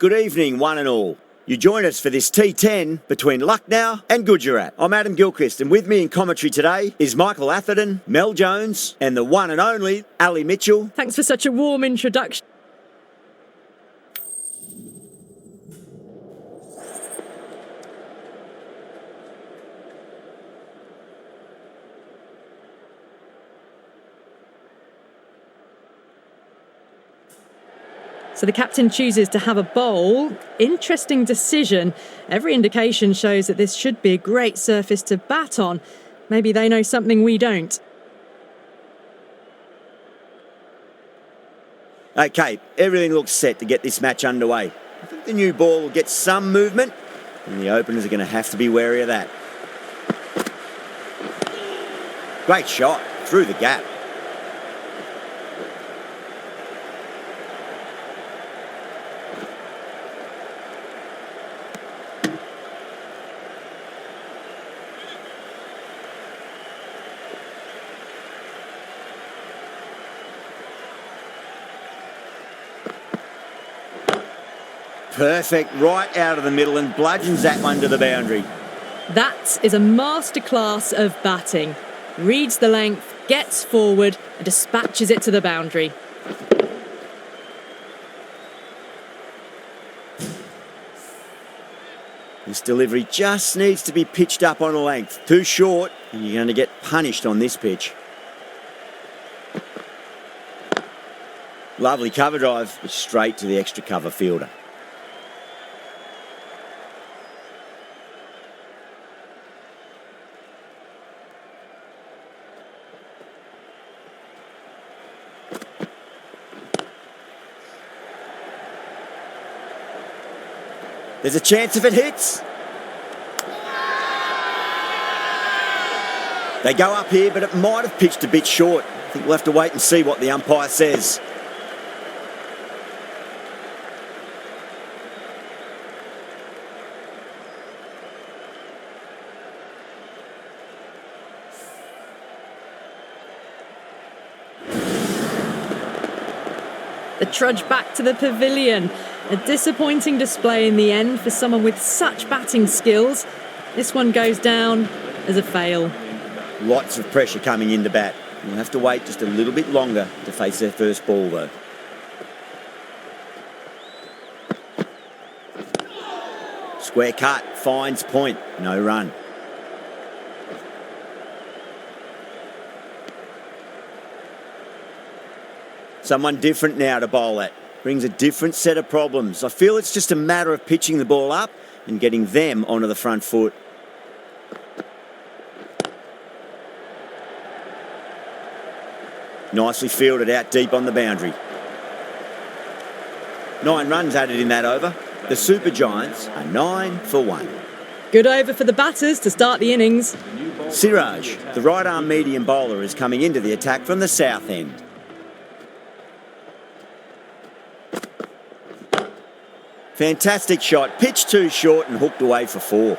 Good evening, one and all. You join us for this T10 between Lucknow and Gujarat. I'm Adam Gilchrist, and with me in commentary today is Michael Atherton, Mel Jones, and the one and only Ali Mitchell. Thanks for such a warm introduction. So the captain chooses to have a bowl. Interesting decision. Every indication shows that this should be a great surface to bat on. Maybe they know something we don't. Okay, everything looks set to get this match underway. I think the new ball will get some movement, and the openers are going to have to be wary of that. Great shot, through the gap. Perfect, right out of the middle and bludgeons that one to the boundary. That is a masterclass of batting. Reads the length, gets forward and dispatches it to the boundary. This delivery just needs to be pitched up on a length. Too short, and you're going to get punished on this pitch. Lovely cover drive, but straight to the extra cover fielder. There's a chance if it hits. They go up here, but it might have pitched a bit short. I think we'll have to wait and see what the umpire says. The trudge back to the pavilion. A disappointing display in the end for someone with such batting skills. This one goes down as a fail. Lots of pressure coming in to bat. We'll have to wait just a little bit longer to face their first ball, though. Square cut, finds point, no run. Someone different now to bowl at. Brings a different set of problems. I feel it's just a matter of pitching the ball up and getting them onto the front foot. Nicely fielded out deep on the boundary. 9 runs added in that over. The Super Giants are 9 for 1. Good over for the batters to start the innings. Siraj, the right-arm medium bowler, is coming into the attack from the south end. Fantastic shot, pitched too short and hooked away for 4.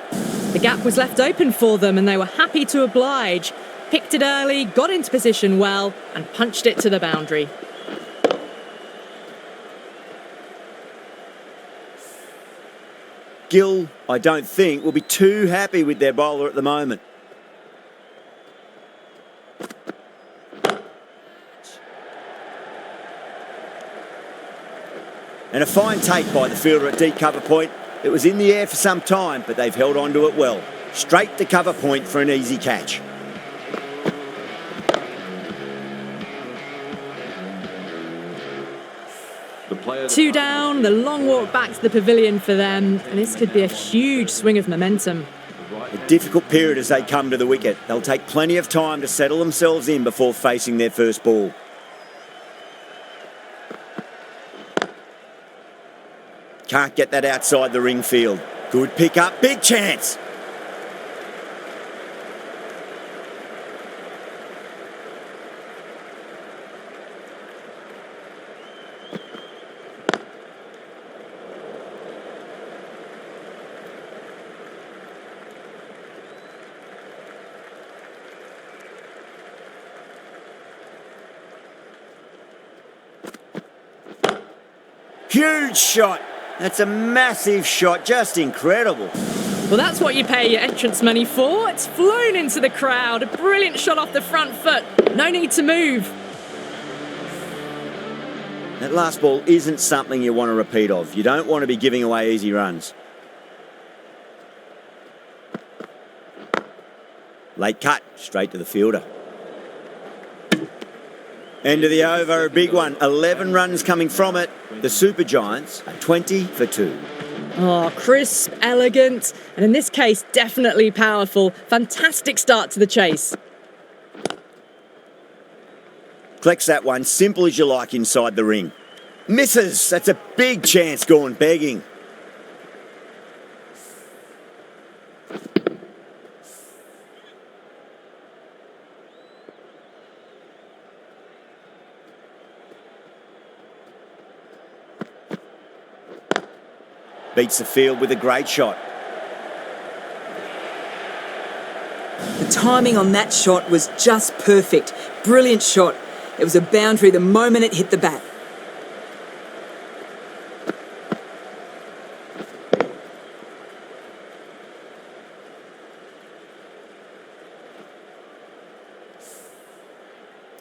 The gap was left open for them and they were happy to oblige. Picked it early, got into position well and punched it to the boundary. Gill, I don't think, will be too happy with their bowler at the moment. And a fine take by the fielder at deep cover point. It was in the air for some time, but they've held on to it well. Straight to cover point for an easy catch. Two down, the long walk back to the pavilion for them, and this could be a huge swing of momentum. A difficult period as they come to the wicket. They'll take plenty of time to settle themselves in before facing their first ball. Can't get that outside the ring field. Good pick up, big chance. Huge shot. That's a massive shot, just incredible. Well, that's what you pay your entrance money for. It's flown into the crowd. A brilliant shot off the front foot. No need to move. That last ball isn't something you want to repeat of. You don't want to be giving away easy runs. Late cut, straight to the fielder. End of the over, a big one. 11 runs coming from it. The Super Giants are 20 for 2. Oh, crisp, elegant, and in this case, definitely powerful. Fantastic start to the chase. Collects that one, simple as you like inside the ring. Misses, that's a big chance gone begging. Beats the field with a great shot. The timing on that shot was just perfect. Brilliant shot. It was a boundary the moment it hit the bat.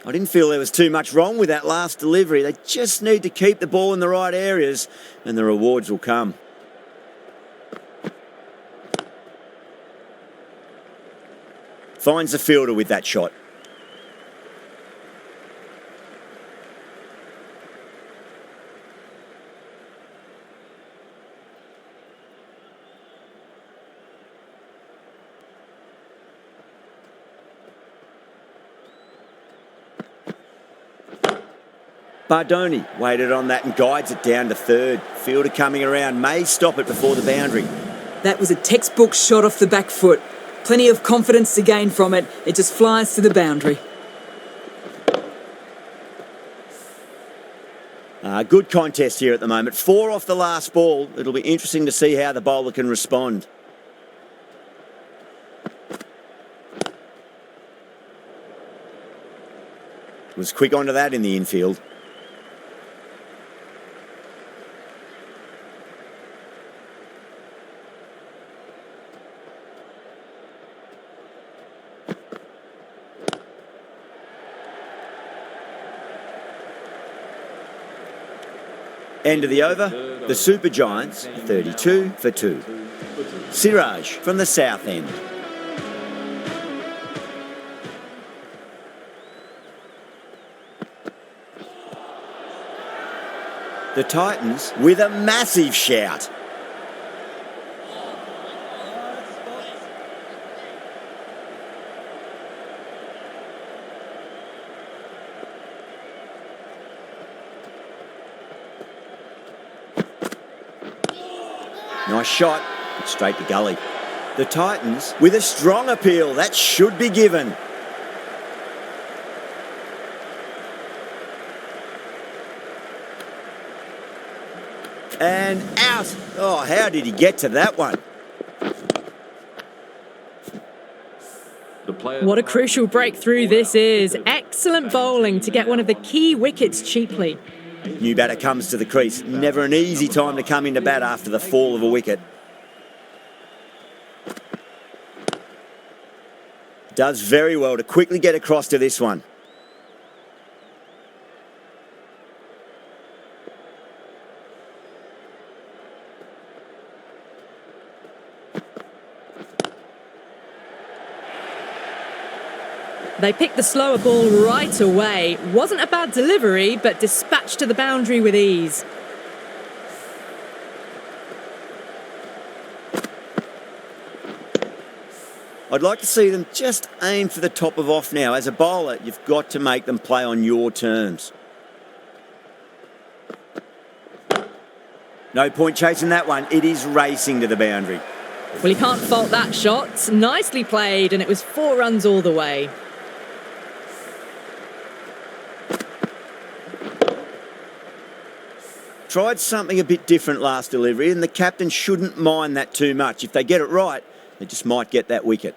I didn't feel there was too much wrong with that last delivery. They just need to keep the ball in the right areas and the rewards will come. Finds the fielder with that shot. Bardoni waited on that and guides it down to third. Fielder coming around, may stop it before the boundary. That was a textbook shot off the back foot. Plenty of confidence to gain from it. It just flies to the boundary. Good contest here at the moment. 4 off the last ball. It'll be interesting to see how the bowler can respond. Was quick onto that in the infield. End of the over, the Super Giants, 32 for 2. Siraj from the south end. The Titans with a massive shout. Nice shot, but straight to gully. The Titans with a strong appeal, that should be given. And out. Oh, how did he get to that one? What a crucial breakthrough this is. Excellent bowling to get one of the key wickets cheaply. New batter comes to the crease. Never an easy time to come into bat after the fall of a wicket. Does very well to quickly get across to this one. They picked the slower ball right away. Wasn't a bad delivery, but dispatched to the boundary with ease. I'd like to see them just aim for the top of off now. As a bowler, you've got to make them play on your terms. No point chasing that one. It is racing to the boundary. Well, you can't fault that shot. Nicely played, and it was 4 runs all the way. Tried something a bit different last delivery, and the captain shouldn't mind that too much. If they get it right, they just might get that wicket.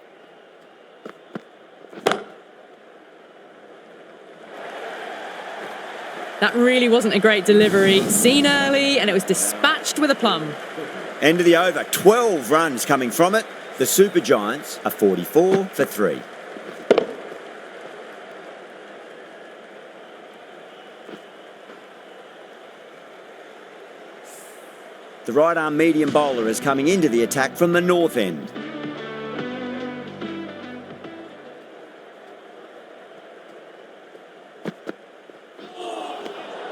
That really wasn't a great delivery. Seen early, and it was dispatched touched with aplomb. End of the over, 12 runs coming from it. The Super Giants are 44 for 3. The right-arm medium bowler is coming into the attack from the north end.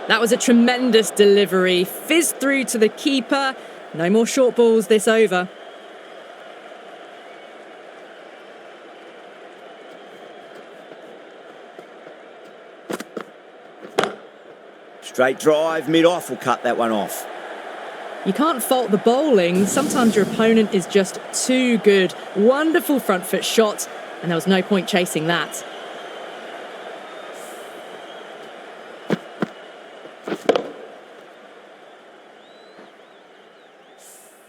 That was a tremendous delivery. Fizzed through to the keeper. No more short balls this over. Straight drive, mid-off will cut that one off. You can't fault the bowling. Sometimes your opponent is just too good. Wonderful front foot shot, and there was no point chasing that.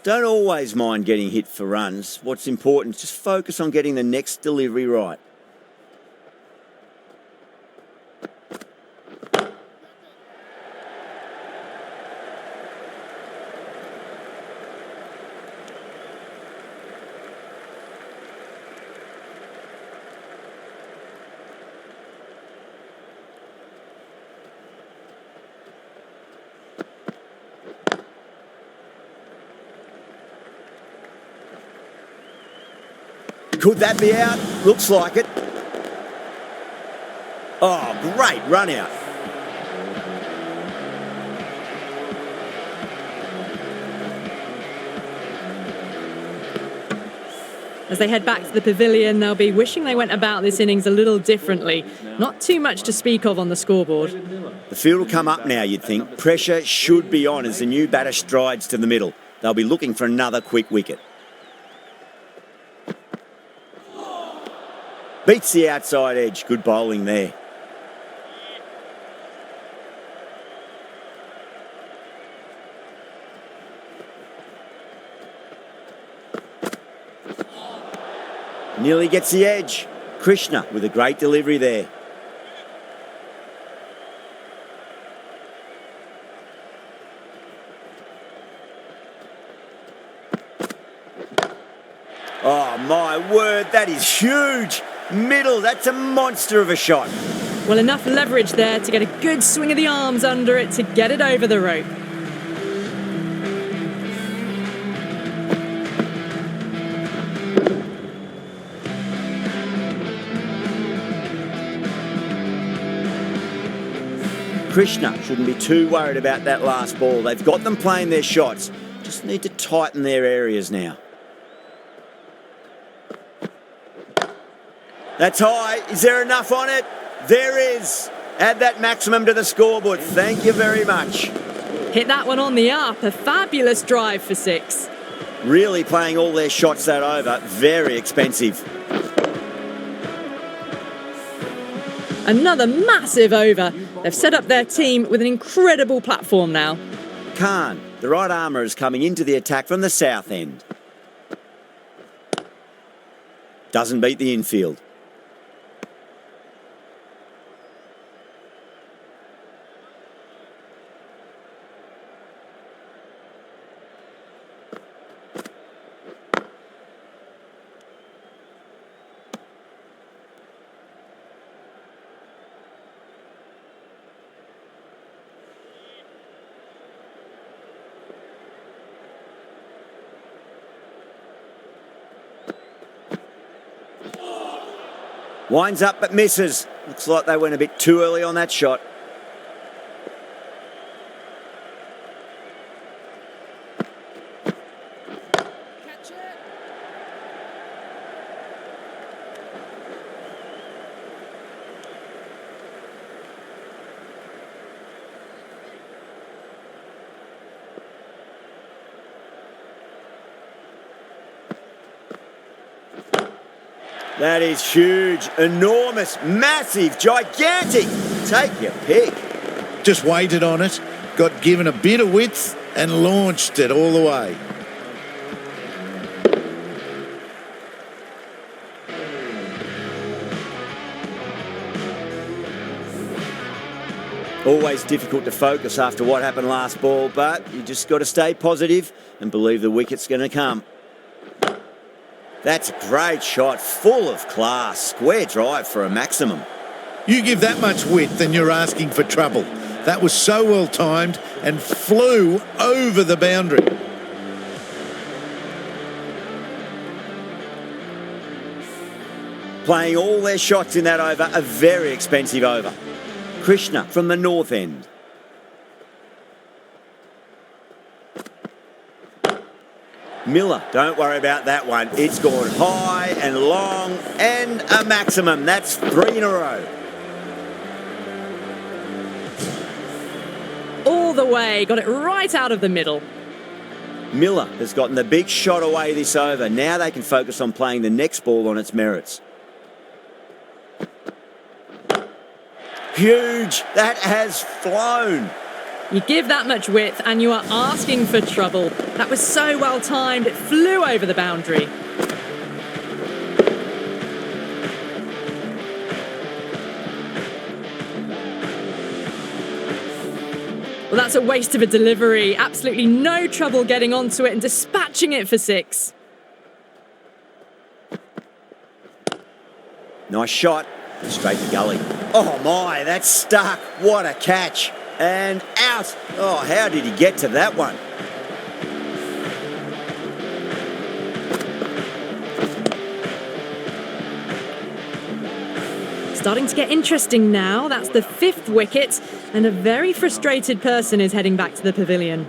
Don't always mind getting hit for runs. What's important is just focus on getting the next delivery right. Could that be out? Looks like it. Oh, great run out. As they head back to the pavilion, they'll be wishing they went about this innings a little differently. Not too much to speak of on the scoreboard. The field will come up now, you'd think. Pressure should be on as the new batter strides to the middle. They'll be looking for another quick wicket. Beats the outside edge. Good bowling there. Nearly gets the edge. Krishna with a great delivery there. Oh, my word, that is huge. Middle, that's a monster of a shot. Well, enough leverage there to get a good swing of the arms under it to get it over the rope. Krishna shouldn't be too worried about that last ball. They've got them playing their shots. Just need to tighten their areas now. That's high. Is there enough on it? There is. Add that maximum to the scoreboard. Thank you very much. Hit that one on the up. A fabulous drive for 6. Really playing all their shots that over. Very expensive. Another massive over. They've set up their team with an incredible platform now. Khan, the right armour, is coming into the attack from the south end. Doesn't beat the infield. Winds up but misses. Looks like they went a bit too early on that shot. Catch it. That is huge, enormous, massive, gigantic. Take your pick. Just waited on it, got given a bit of width and launched it all the way. Always difficult to focus after what happened last ball, but you just got to stay positive and believe the wicket's going to come. That's a great shot, full of class. Square drive for a maximum. You give that much width and you're asking for trouble. That was so well timed and flew over the boundary. Playing all their shots in that over, a very expensive over. Krishna from the north end. Miller, don't worry about that one. It's gone high and long and a maximum. That's 3 in a row. All the way, got it right out of the middle. Miller has gotten the big shot away this over. Now they can focus on playing the next ball on its merits. Huge. That has flown. You give that much width and you are asking for trouble. That was so well timed, it flew over the boundary. Well, that's a waste of a delivery. Absolutely no trouble getting onto it and dispatching it for 6. Nice shot. Straight to gully. Oh my, that's stuck. What a catch. And out. Oh, how did he get to that one? Starting to get interesting now. That's the 5th wicket, and a very frustrated person is heading back to the pavilion.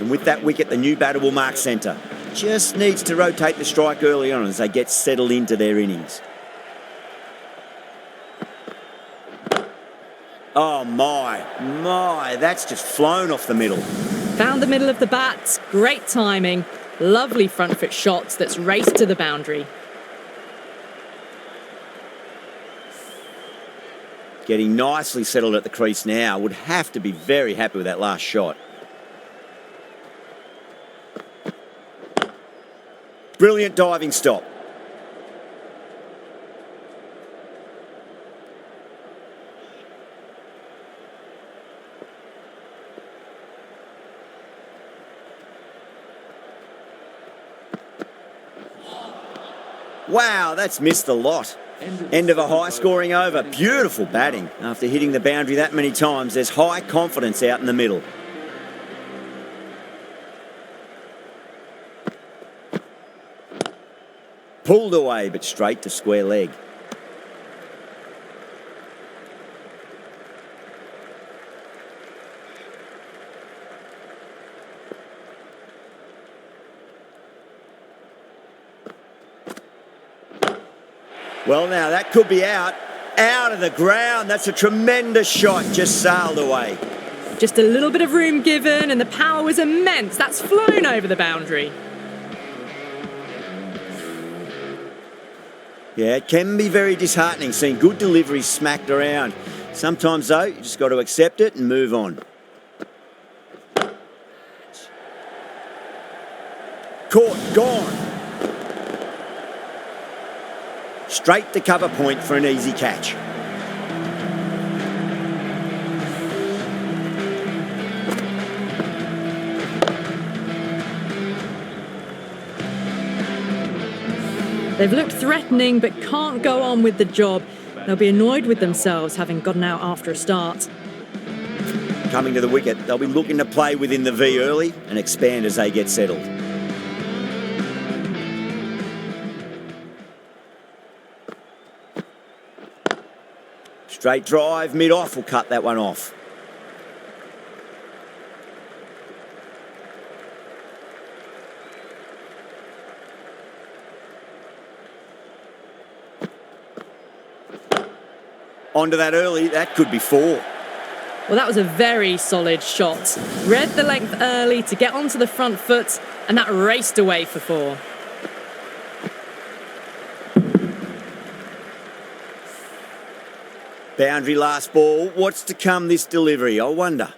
And with that wicket, the new batter will mark centre. Just needs to rotate the strike early on as they get settled into their innings. Oh my, that's just flown off the middle. Found the middle of the bat, great timing, lovely front foot shots that's raced to the boundary. Getting nicely settled at the crease now. Would have to be very happy with that last shot. Brilliant diving stop. Wow, that's missed the lot. End of a high-scoring over. Beautiful batting. After hitting the boundary that many times, there's high confidence out in the middle. Pulled away, but straight to square leg. Well, now that could be out of the ground. That's a tremendous shot, just sailed away. Just a little bit of room given and the power was immense. That's flown over the boundary. Yeah, it can be very disheartening seeing good deliveries smacked around. Sometimes, though, you just got to accept it and move on. Caught, gone. Straight to cover point for an easy catch. They've looked threatening but can't go on with the job. They'll be annoyed with themselves having gotten out after a start. Coming to the wicket, they'll be looking to play within the V early and expand as they get settled. Straight drive, mid-off will cut that one off. Onto that early, that could be 4. Well, that was a very solid shot. Read the length early to get onto the front foot, and that raced away for 4. Boundary last ball. What's to come this delivery, I wonder.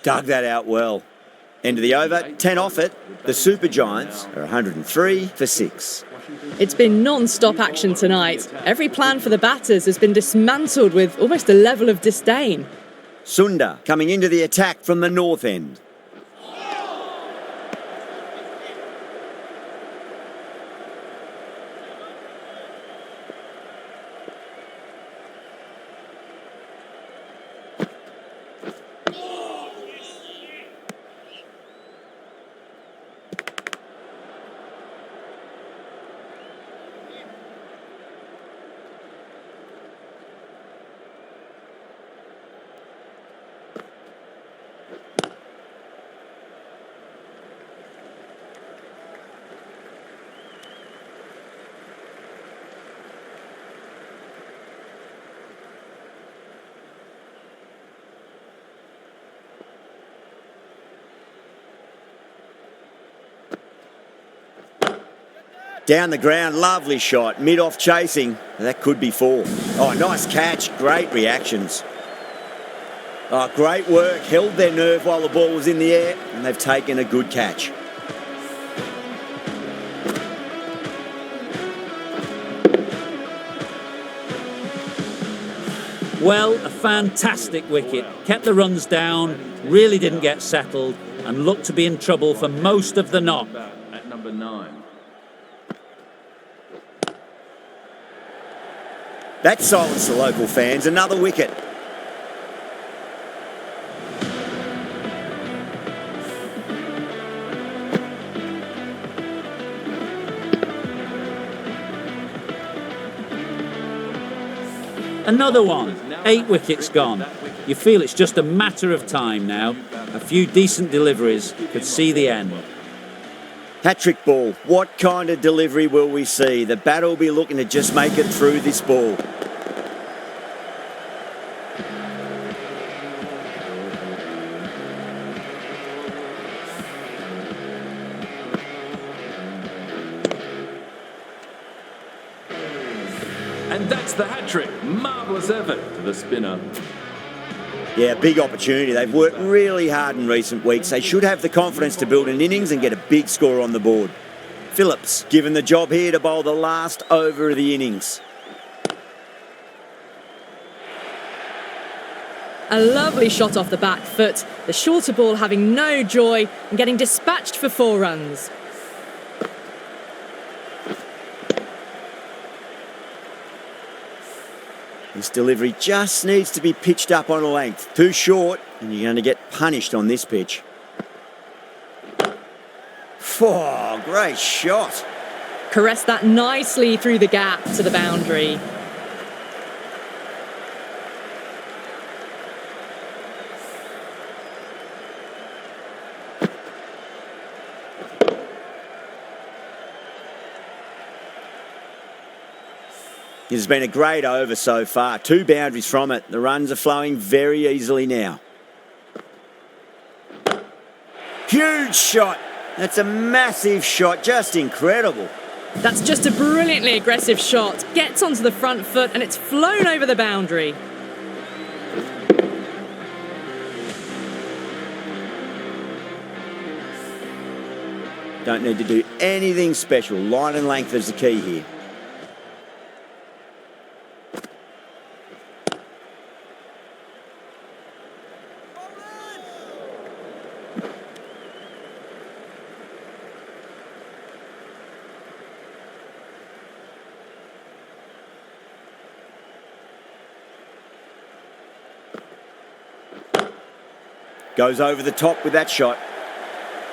Dug that out well. End of the over, 10 off it. The Super Giants are 103 for 6. It's been non-stop action tonight. Every plan for the batters has been dismantled with almost a level of disdain. Sundar coming into the attack from the north end. Down the ground, lovely shot, mid-off chasing. That could be 4. Oh, nice catch, great reactions. Oh, great work, held their nerve while the ball was in the air, and they've taken a good catch. Well, a fantastic wicket. Kept the runs down, really didn't get settled, and looked to be in trouble for most of the knock. At number 9. That silenced the local fans, another wicket. Another one. 8 wickets gone. You feel it's just a matter of time now. A few decent deliveries could see the end. Hat-trick ball. What kind of delivery will we see? The batter will be looking to just make it through this ball. And that's the hat-trick. Marvellous effort to the spinner. Yeah, big opportunity. They've worked really hard in recent weeks. They should have the confidence to build an innings and get a big score on the board. Phillips given the job here to bowl the last over of the innings. A lovely shot off the back foot. The shorter ball having no joy and getting dispatched for 4 runs. This delivery just needs to be pitched up on a length. Too short, and you're going to get punished on this pitch. Oh, great shot. Caressed that nicely through the gap to the boundary. It has been a great over so far. 2 boundaries from it. The runs are flowing very easily now. Huge shot. That's a massive shot. Just incredible. That's just a brilliantly aggressive shot. Gets onto the front foot and it's flown over the boundary. Don't need to do anything special. Line and length is the key here. Goes over the top with that shot.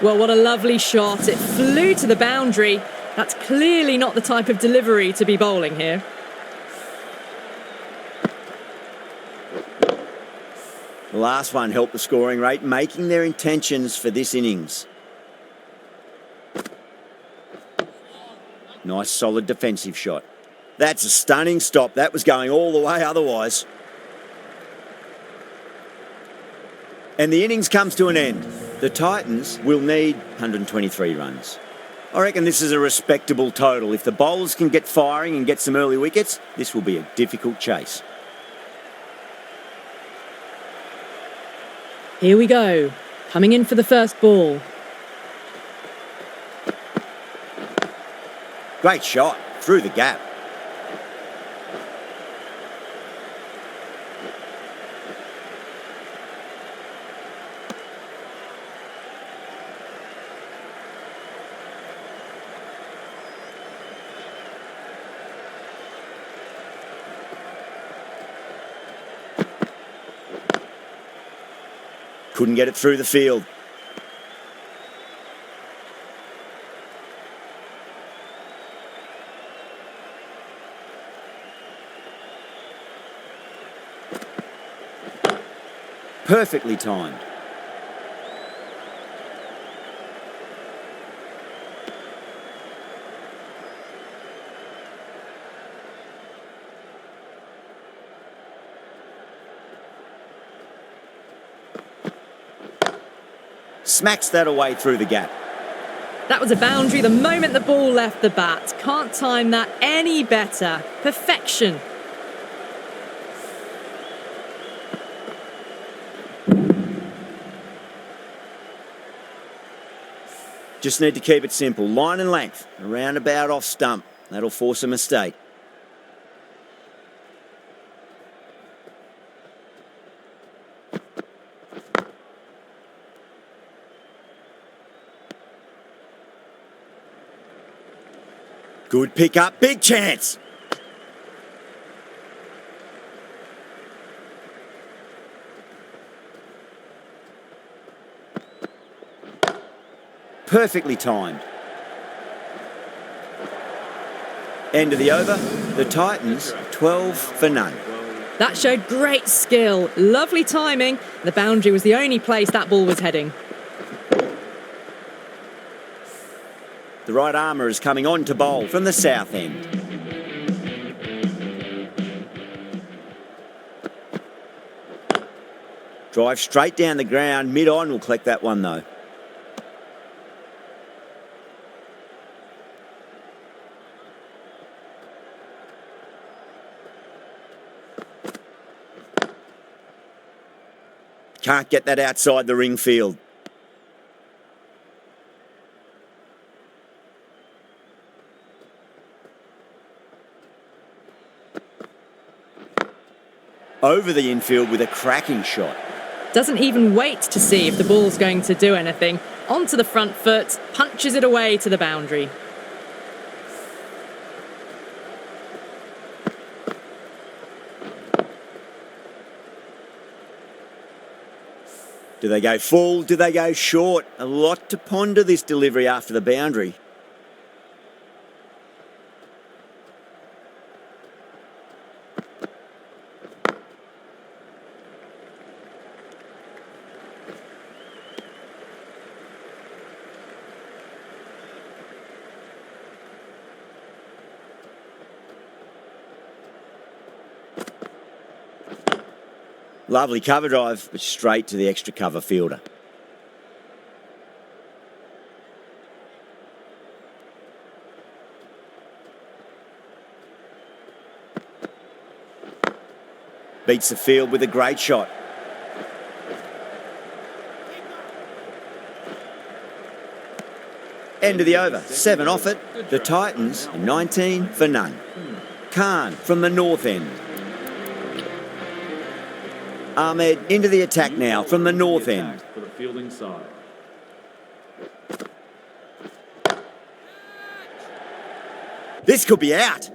Well, what a lovely shot. It flew to the boundary. That's clearly not the type of delivery to be bowling here. The last one helped the scoring rate, making their intentions for this innings. Nice solid defensive shot. That's a stunning stop. That was going all the way otherwise. And the innings comes to an end. The Titans will need 123 runs. I reckon this is a respectable total. If the bowlers can get firing and get some early wickets, this will be a difficult chase. Here we go. Coming in for the first ball. Great shot, through the gap. Couldn't get it through the field. Perfectly timed. Smacks that away through the gap. That was a boundary the moment the ball left the bat. Can't time that any better. Perfection. Just need to keep it simple. Line and length, around about off stump. That'll force a mistake. Good pick up, big chance. Perfectly timed. End of the over. The Titans 12 for none. That showed great skill. Lovely timing. The boundary was the only place that ball was heading. The right armour is coming on to bowl from the south end. Drive straight down the ground. Mid-on will collect that one though. Can't get that outside the ring field. Over the infield with a cracking shot. Doesn't even wait to see if the ball's going to do anything. Onto the front foot, punches it away to the boundary. Do they go full? Do they go short? A lot to ponder this delivery after the boundary. Lovely cover drive, but straight to the extra cover fielder. Beats the field with a great shot. End of the over, 7 off it. The Titans 19 for none. Khan from the north end. Ahmed into the attack now from the north end. For the fielding side. This could be out.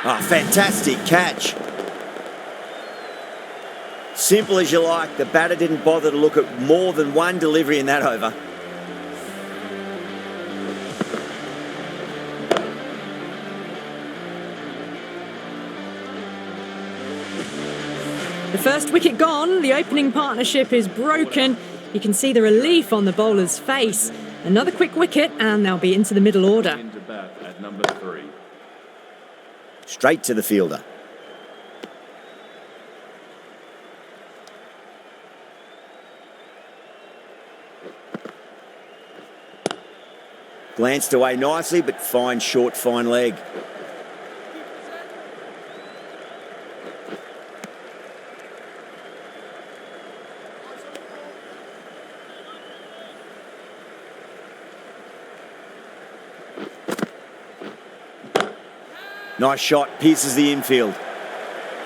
Oh, fantastic catch. Simple as you like. The batter didn't bother to look at more than one delivery in that over. The first wicket gone, the opening partnership is broken. You can see the relief on the bowler's face. Another quick wicket and they'll be into the middle order. Into bat at number 3. Straight to the fielder. Glanced away nicely, but fine short, fine leg. Nice shot, pierces the infield.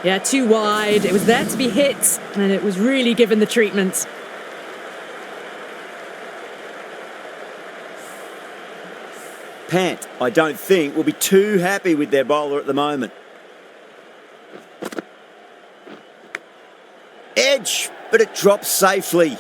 Yeah, too wide. It was there to be hit, and it was really given the treatment. Pant, I don't think, will be too happy with their bowler at the moment. Edge, but it drops safely.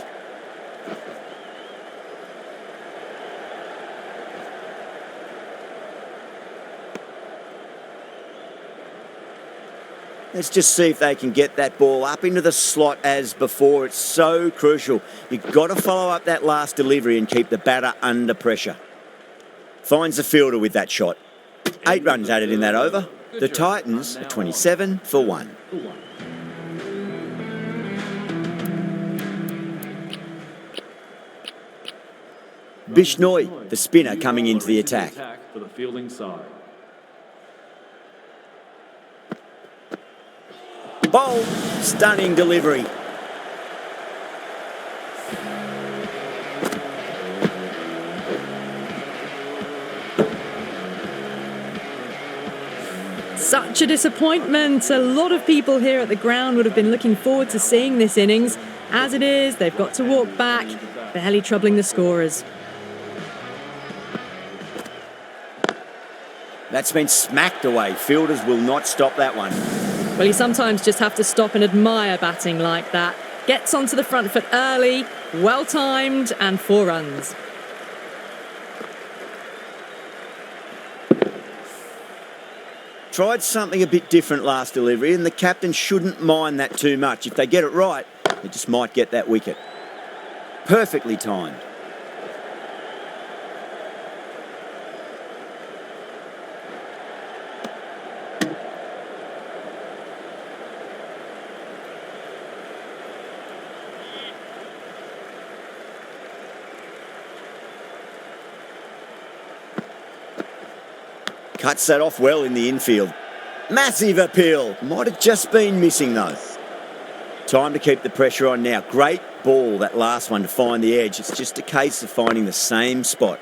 Let's just see if they can get that ball up into the slot as before. It's so crucial. You've got to follow up that last delivery and keep the batter under pressure. Finds the fielder with that shot. 8 runs added in that over. The Titans are 27 for 1. Bishnoi, the spinner, coming into the attack. For the fielding side. Bowl, stunning delivery. Such a disappointment. A lot of people here at the ground would have been looking forward to seeing this innings. As it is, they've got to walk back, barely troubling the scorers. That's been smacked away. Fielders will not stop that one. Well, you sometimes just have to stop and admire batting like that. Gets onto the front foot early, well-timed, and 4 runs. Tried something a bit different last delivery, and the captain shouldn't mind that too much. If they get it right, they just might get that wicket. Perfectly timed. Cuts that off well in the infield. Massive appeal. Might have just been missing though. Time to keep the pressure on now. Great ball, that last one, to find the edge. It's just a case of finding the same spot.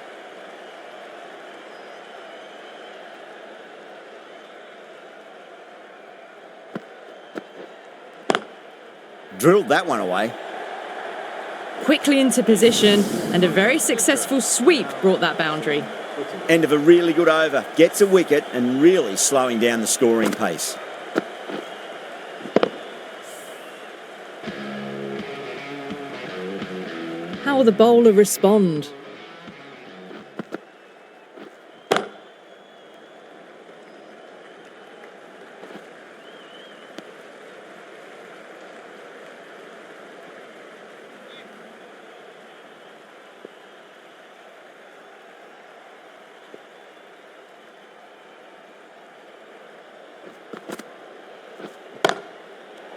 Drilled that one away. Quickly into position, and a very successful sweep brought that boundary. End of a really good over. Gets a wicket and really slowing down the scoring pace. How will the bowler respond?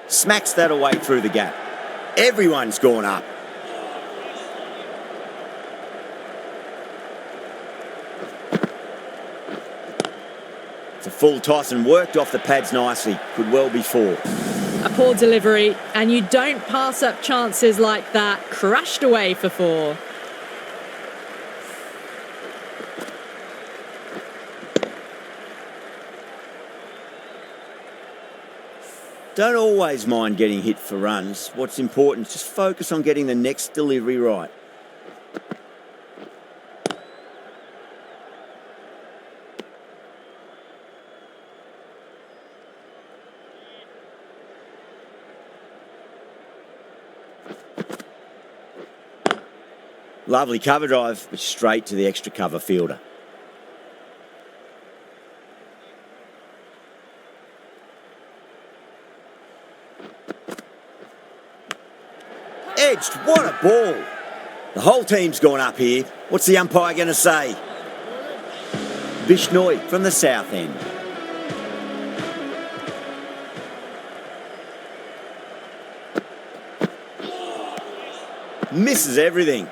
Smacks that away through the gap. Everyone's gone up. It's a full toss and worked off the pads nicely. Could well be 4. A poor delivery, and you don't pass up chances like that. Crashed away for 4. Don't always mind getting hit for runs. What's important is just focus on getting the next delivery right. Lovely cover drive, but straight to the extra cover fielder. Edged, what a ball. The whole team's gone up here. What's the umpire going to say? Bishnoi from the south end. Misses everything.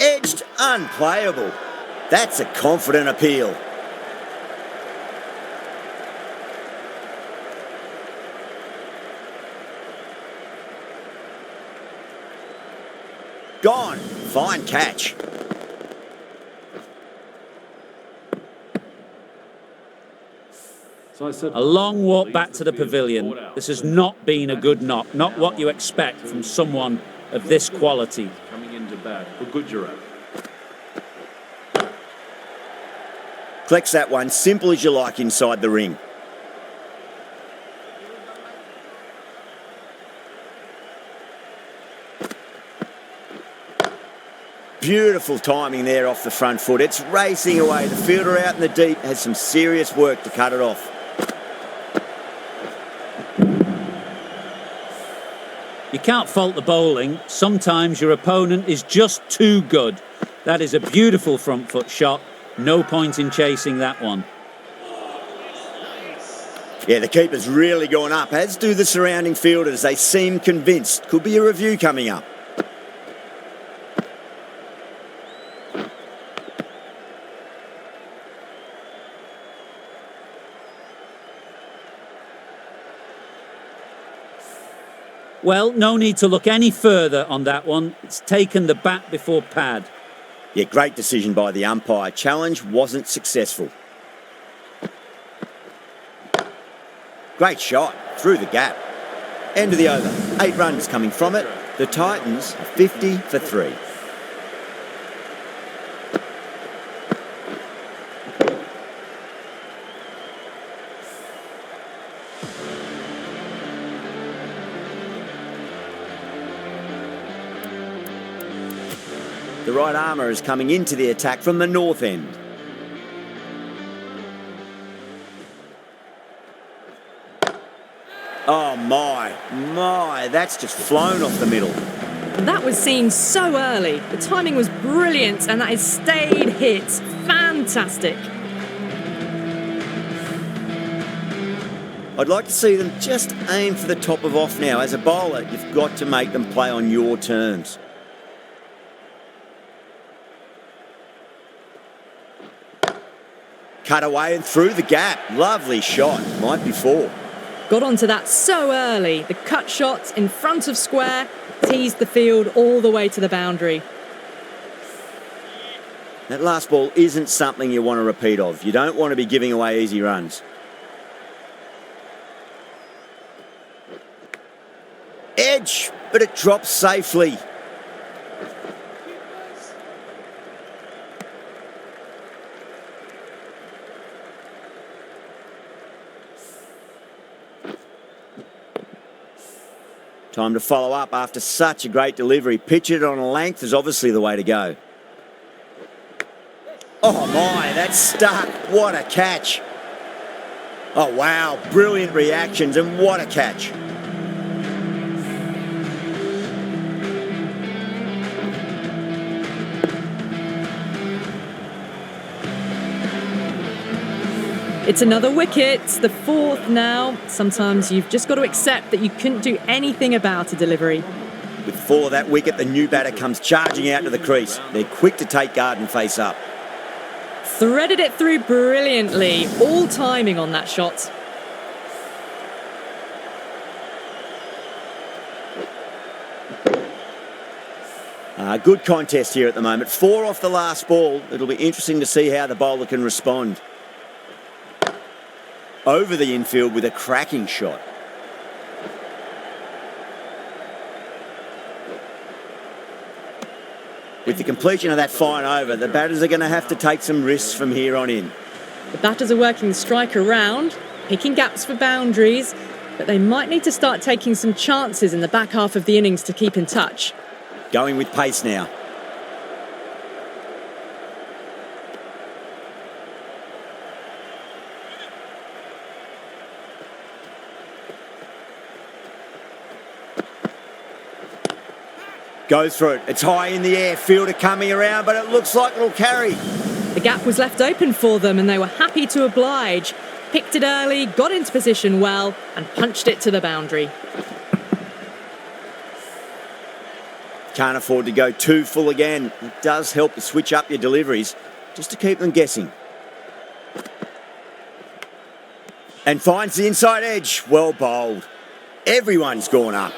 Edged, unplayable. That's a confident appeal. Gone. Fine catch. A long walk back to the pavilion. This has not been a good knock, not what you expect from someone of this quality. Coming into bat for Gujarat. Collects that one, simple as you like inside the ring. Beautiful timing there off the front foot. It's racing away. The fielder out in the deep has some serious work to cut it off. You can't fault the bowling. Sometimes your opponent is just too good. That is a beautiful front foot shot. No point in chasing that one. Yeah, the keeper's really gone up, as do the surrounding fielders. They seem convinced. Could be a review coming up. Well, no need to look any further on that one. It's taken the bat before pad. Yeah, great decision by the umpire. Challenge wasn't successful. Great shot through the gap. End of the over. 8 runs coming from it. The Titans are 50 for 3. The right armour is coming into the attack from the north end. Oh my, that's just flown off the middle. That was seen so early. The timing was brilliant and that has stayed hit. Fantastic. I'd like to see them just aim for the top of off now. As a bowler, you've got to make them play on your terms. Cut away and through the gap. Lovely shot. Might be 4. Got onto that so early. The cut shot in front of square teased the field all the way to the boundary. That last ball isn't something you want to repeat of. You don't want to be giving away easy runs. Edge, but it drops safely. Time to follow up after such a great delivery. Pitch it on a length is obviously the way to go. Oh my, that's stuck. What a catch. Oh wow, brilliant reactions and what a catch. It's another wicket, the 4th now. Sometimes you've just got to accept that you couldn't do anything about a delivery. With 4 that wicket, the new batter comes charging out to the crease. They're quick to take guard and face up. Threaded it through brilliantly. All timing on that shot. Good contest here at the moment. 4 off the last ball. It'll be interesting to see how the bowler can respond. Over the infield with a cracking shot. With the completion of that fine over, the batters are going to have to take some risks from here on in. The batters are working the strike around, picking gaps for boundaries, but they might need to start taking some chances in the back half of the innings to keep in touch. Going with pace now. Goes for it. It's high in the air. Fielder coming around, but it looks like it'll carry. The gap was left open for them and they were happy to oblige. Picked it early, got into position well and punched it to the boundary. Can't afford to go too full again. It does help to switch up your deliveries just to keep them guessing. And finds the inside edge. Well bowled. Everyone's gone up.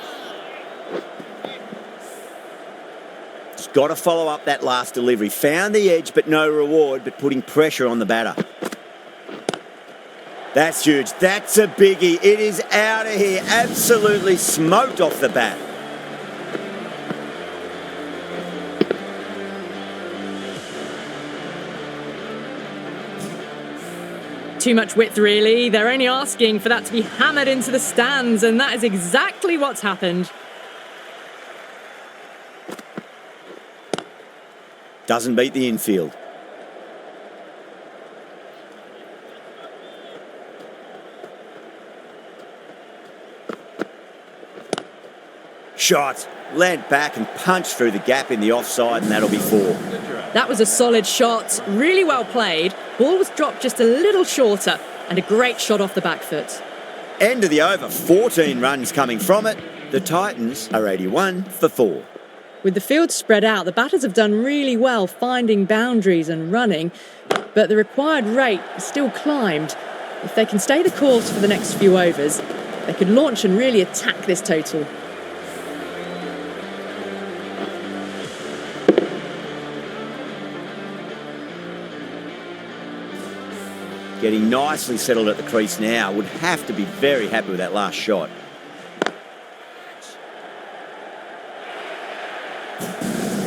He's got to follow up that last delivery. Found the edge, but no reward, but putting pressure on the batter. That's huge. That's a biggie. It is out of here. Absolutely smoked off the bat. Too much width, really. They're only asking for that to be hammered into the stands, and that is exactly what's happened. Doesn't beat the infield. Shot. Land back and punch through the gap in the offside, and that'll be 4. That was a solid shot, really well played. Ball was dropped just a little shorter, and a great shot off the back foot. End of the over, 14 runs coming from it. The Titans are 81 for 4. With the field spread out, the batters have done really well finding boundaries and running, but the required rate still climbed. If they can stay the course for the next few overs, they could launch and really attack this total. Getting nicely settled at the crease now. Would have to be very happy with that last shot.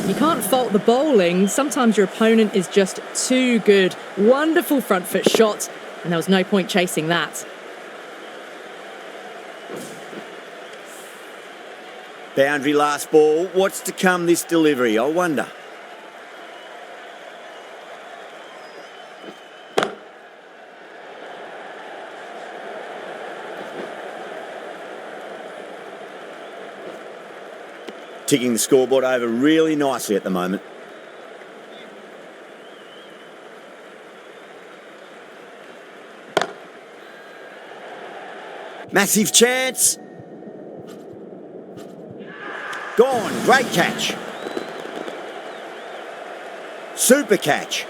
You can't fault the bowling. Sometimes your opponent is just too good. Wonderful front foot shot, and there was no point chasing that. Boundary last ball. What's to come this delivery, I wonder. Ticking the scoreboard over really nicely at the moment. Massive chance. Gone. Great catch. Super catch.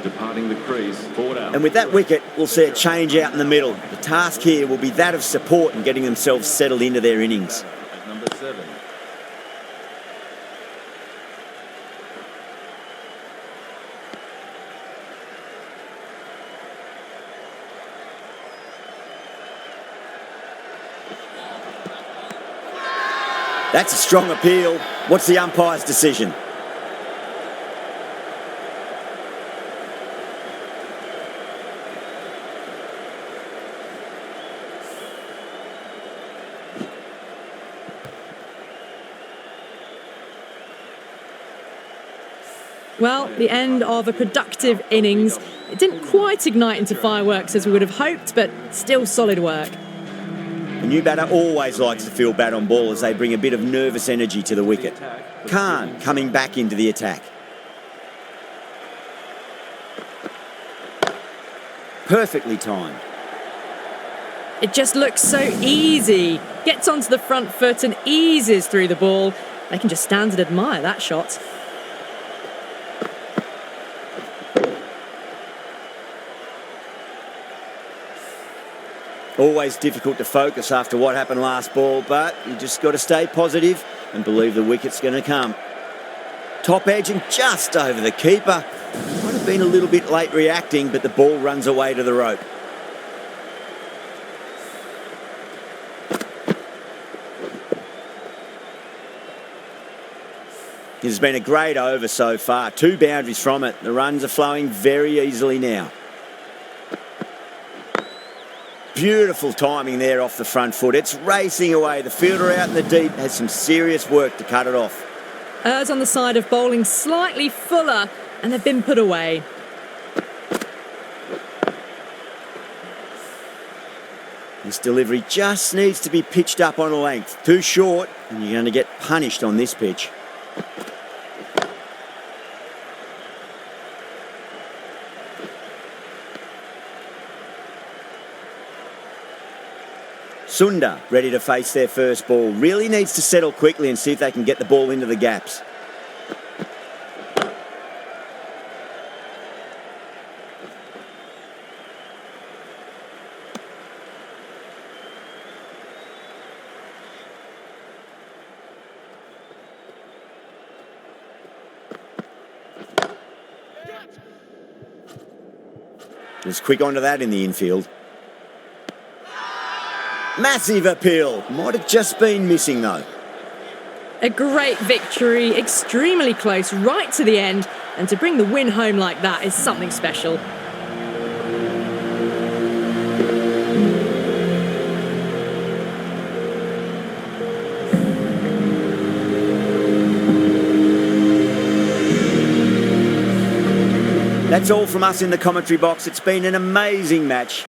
Departing the crease, forward out. And with that wicket, we'll see a change out in the middle. The task here will be that of support and getting themselves settled into their innings. At number 7. That's a strong appeal. What's the umpire's decision? Well, the end of a productive innings. It didn't quite ignite into fireworks as we would have hoped, but still solid work. A new batter always likes to feel bat on ball as they bring a bit of nervous energy to the wicket. Khan coming back into the attack. Perfectly timed. It just looks so easy. Gets onto the front foot and eases through the ball. They can just stand and admire that shot. Always difficult to focus after what happened last ball, but you just got to stay positive and believe the wicket's going to come. Top edge and just over the keeper. Might have been a little bit late reacting, but the ball runs away to the rope. It has been a great over so far. 2 boundaries from it. The runs are flowing very easily now. Beautiful timing there off the front foot. It's racing away. The fielder out in the deep has some serious work to cut it off. Errs on the side of bowling slightly fuller, and they've been put away. This delivery just needs to be pitched up on a length. Too short, and you're going to get punished on this pitch. Sundar ready to face their first ball. Really needs to settle quickly and see if they can get the ball into the gaps. Was quick onto that in the infield. Massive appeal. Might have just been missing though. A great victory, extremely close, right to the end. And to bring the win home like that is something special. That's all from us in the commentary box. It's been an amazing match.